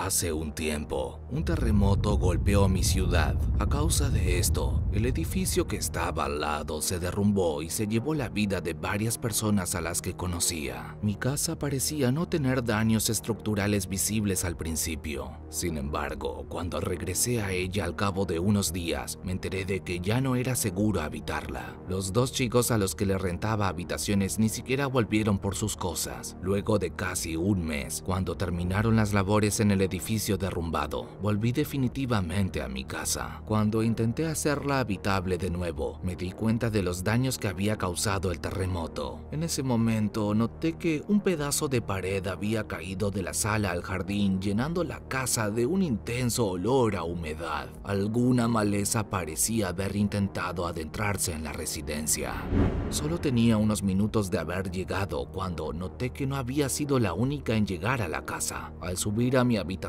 Hace un tiempo, un terremoto golpeó mi ciudad. A causa de esto, el edificio que estaba al lado se derrumbó y se llevó la vida de varias personas a las que conocía. Mi casa parecía no tener daños estructurales visibles al principio. Sin embargo, cuando regresé a ella al cabo de unos días, me enteré de que ya no era seguro habitarla. Los dos chicos a los que le rentaba habitaciones ni siquiera volvieron por sus cosas. Luego de casi un mes, cuando terminaron las labores en el edificio derrumbado, volví definitivamente a mi casa. Cuando intenté hacerla habitable de nuevo, me di cuenta de los daños que había causado el terremoto. En ese momento noté que un pedazo de pared había caído de la sala al jardín, llenando la casa de un intenso olor a humedad. Alguna maleza parecía haber intentado adentrarse en la residencia. Solo tenía unos minutos de haber llegado cuando noté que no había sido la única en llegar a la casa. Al subir a mi habitación,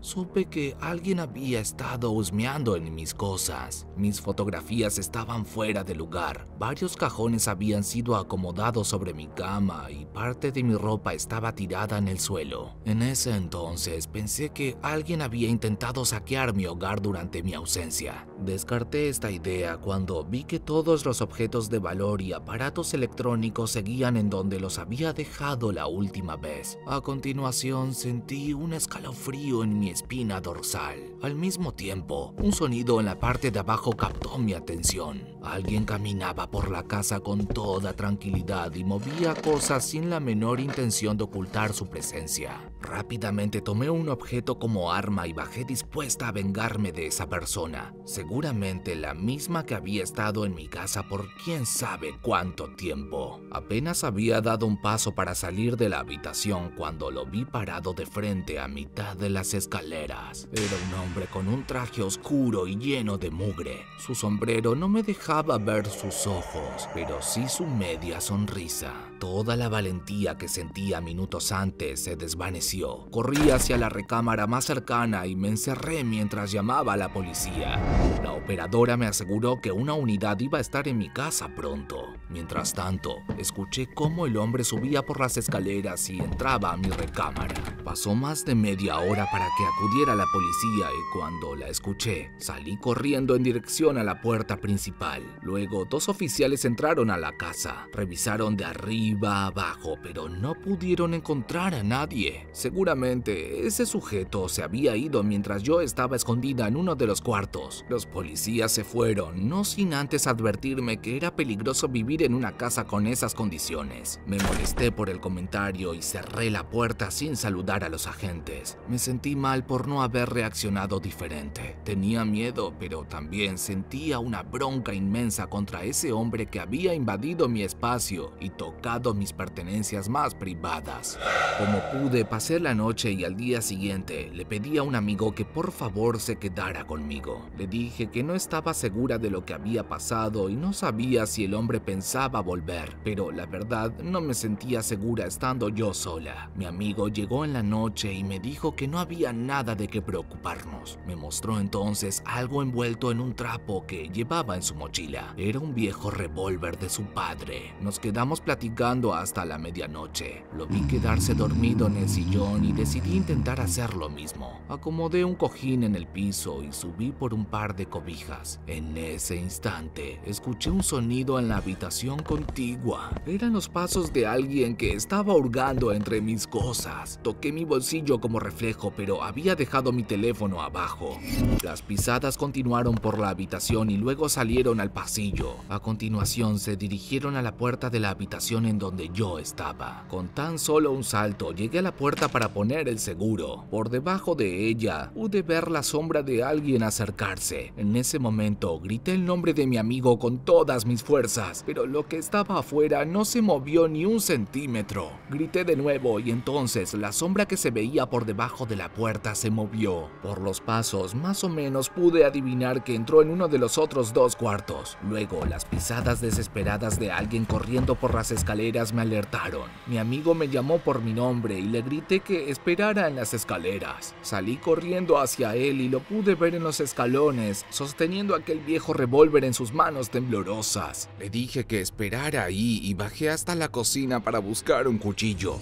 supe que alguien había estado husmeando en mis cosas. Mis fotografías estaban fuera de lugar, varios cajones habían sido acomodados sobre mi cama y parte de mi ropa estaba tirada en el suelo. En ese entonces pensé que alguien había intentado saquear mi hogar durante mi ausencia. Descarté esta idea cuando vi que todos los objetos de valor y aparatos electrónicos seguían en donde los había dejado la última vez. A continuación sentí un escalofrío en mi espina dorsal. Al mismo tiempo, un sonido en la parte de abajo captó mi atención. Alguien caminaba por la casa con toda tranquilidad y movía cosas sin la menor intención de ocultar su presencia. Rápidamente tomé un objeto como arma y bajé dispuesta a vengarme de esa persona, seguramente la misma que había estado en mi casa por quién sabe cuánto tiempo. Apenas había dado un paso para salir de la habitación cuando lo vi parado de frente a mitad de las escaleras. Era un hombre con un traje oscuro y lleno de mugre. Su sombrero no me dejaba ver sus ojos, pero sí su media sonrisa. Toda la valentía que sentía minutos antes se desvaneció. Corrí hacia la recámara más cercana y me encerré mientras llamaba a la policía. La operadora me aseguró que una unidad iba a estar en mi casa pronto. Mientras tanto, escuché cómo el hombre subía por las escaleras y entraba a mi recámara. Pasó más de media hora para que acudiera la policía y cuando la escuché, salí corriendo en dirección a la puerta principal. Luego, dos oficiales entraron a la casa. Revisaron de arriba a abajo, pero no pudieron encontrar a nadie. Seguramente ese sujeto se había ido mientras yo estaba escondida en uno de los cuartos. Los policías se fueron, no sin antes advertirme que era peligroso vivir en una casa con esas condiciones. Me molesté por el comentario y cerré la puerta sin saludar a los agentes. Me sentí mal por no haber reaccionado diferente. Tenía miedo, pero también sentía una bronca inmensa contra ese hombre que había invadido mi espacio y tocado mis pertenencias más privadas. Como pude, pasé la noche y al día siguiente le pedí a un amigo que por favor se quedara conmigo. Le dije que no estaba segura de lo que había pasado y no sabía si el hombre pensaba volver, pero la verdad no me sentía segura estando yo sola. Mi amigo llegó en la noche y me dijo que no había nada de qué preocuparnos. Me mostró entonces algo envuelto en un trapo que llevaba en su mochila. Era un viejo revólver de su padre. Nos quedamos platicando hasta la medianoche. Lo vi quedarse dormido en el sillón y decidí intentar hacer lo mismo. Acomodé un cojín en el piso y subí por un par de cobijas. En ese instante, escuché un sonido en la habitación contigua. Eran los pasos de alguien que estaba hurgando entre mis cosas. Toqué mi bolsillo como reflejo, pero había dejado mi teléfono abajo. Las pisadas continuaron por la habitación y luego salieron al pasillo. A continuación, se dirigieron a la puerta de la habitación en donde yo estaba. Con tan solo un salto, llegué a la puerta para poner el seguro. Por debajo de ella, pude ver la sombra de alguien acercarse. En ese momento, grité el nombre de mi amigo con todas mis fuerzas, pero lo que estaba afuera no se movió ni un centímetro. Grité de nuevo y entonces la sombra que se veía por debajo de la puerta se movió. Por los pasos, más o menos pude adivinar que entró en uno de los otros dos cuartos. Luego, las pisadas desesperadas de alguien corriendo por las escaleras me alertaron. Mi amigo me llamó por mi nombre y le grité que esperara en las escaleras. Salí corriendo hacia él y lo pude ver en los escalones, sosteniendo aquel viejo revólver en sus manos temblorosas. Le dije que esperara ahí y bajé hasta la cocina para buscar un cuchillo.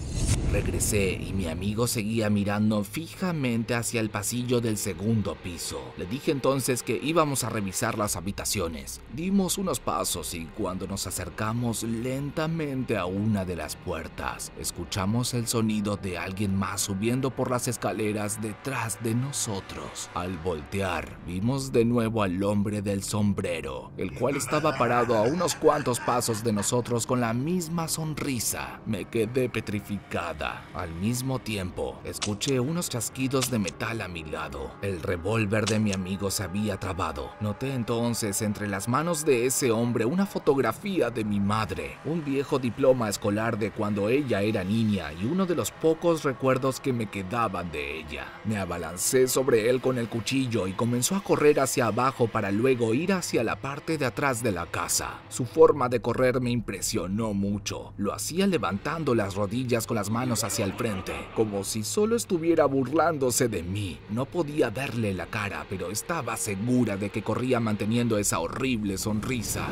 Regresé y mi amigo seguía mirando fijamente hacia el pasillo del segundo piso. Le dije entonces que íbamos a revisar las habitaciones. Dimos unos pasos y cuando nos acercamos lentamente a una de las puertas, escuchamos el sonido de alguien más subiendo por las escaleras detrás de nosotros. Al voltear, vimos de nuevo al hombre del sombrero, el cual estaba parado a unos cuantos pasos de nosotros con la misma sonrisa. Me quedé petrificada. Al mismo tiempo, escuché unos chasquidos de metal a mi lado. El revólver de mi amigo se había trabado. Noté entonces entre las manos de ese hombre una fotografía de mi madre, un viejo diploma escolar de cuando ella era niña y uno de los pocos recuerdos que me quedaban de ella. Me abalancé sobre él con el cuchillo y comenzó a correr hacia abajo para luego ir hacia la parte de atrás de la casa. Su forma de correr me impresionó mucho. Lo hacía levantando las rodillas con las manos hacia el frente, como si solo estuviera burlándose de mí. No podía verle la cara, pero estaba segura de que corría manteniendo esa horrible sonrisa.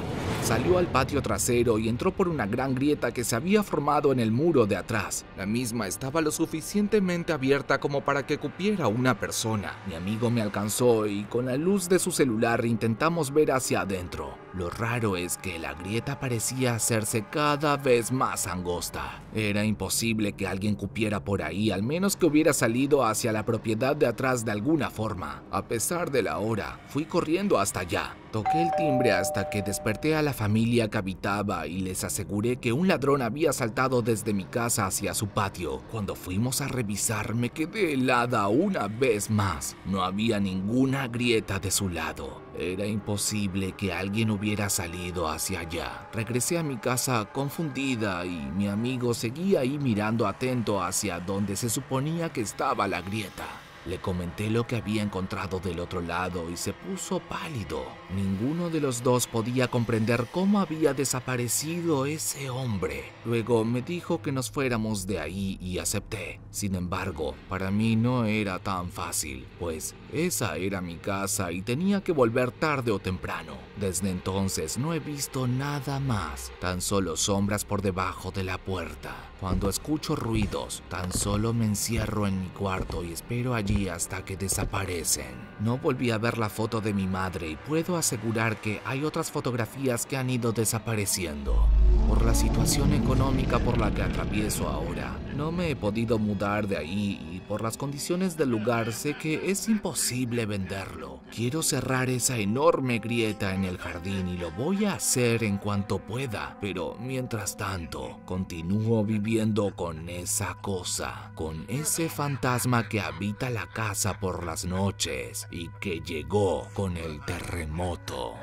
Salió al patio trasero y entró por una gran grieta que se había formado en el muro de atrás. La misma estaba lo suficientemente abierta como para que cupiera una persona. Mi amigo me alcanzó y con la luz de su celular intentamos ver hacia adentro. Lo raro es que la grieta parecía hacerse cada vez más angosta. Era imposible que alguien cupiera por ahí, al menos que hubiera salido hacia la propiedad de atrás de alguna forma. A pesar de la hora, fui corriendo hasta allá. Toqué el timbre hasta que desperté a la familia que habitaba y les aseguré que un ladrón había saltado desde mi casa hacia su patio. Cuando fuimos a revisar, me quedé helada una vez más. No había ninguna grieta de su lado. Era imposible que alguien hubiera salido hacia allá. Regresé a mi casa confundida y mi amigo seguía ahí mirando atento hacia donde se suponía que estaba la grieta. Le comenté lo que había encontrado del otro lado y se puso pálido. Ninguno de los dos podía comprender cómo había desaparecido ese hombre. Luego me dijo que nos fuéramos de ahí y acepté. Sin embargo, para mí no era tan fácil, pues esa era mi casa y tenía que volver tarde o temprano. Desde entonces no he visto nada más, tan solo sombras por debajo de la puerta. Cuando escucho ruidos, tan solo me encierro en mi cuarto y espero allí hasta que desaparecen. No volví a ver la foto de mi madre y puedo asegurar que hay otras fotografías que han ido desapareciendo. Por la situación económica por la que atravieso ahora, no me he podido mudar de ahí y por las condiciones del lugar sé que es imposible venderlo. Quiero cerrar esa enorme grieta en el jardín y lo voy a hacer en cuanto pueda, pero mientras tanto, continúo viviendo con esa cosa, con ese fantasma que habita la casa por las noches y que llegó con el terremoto.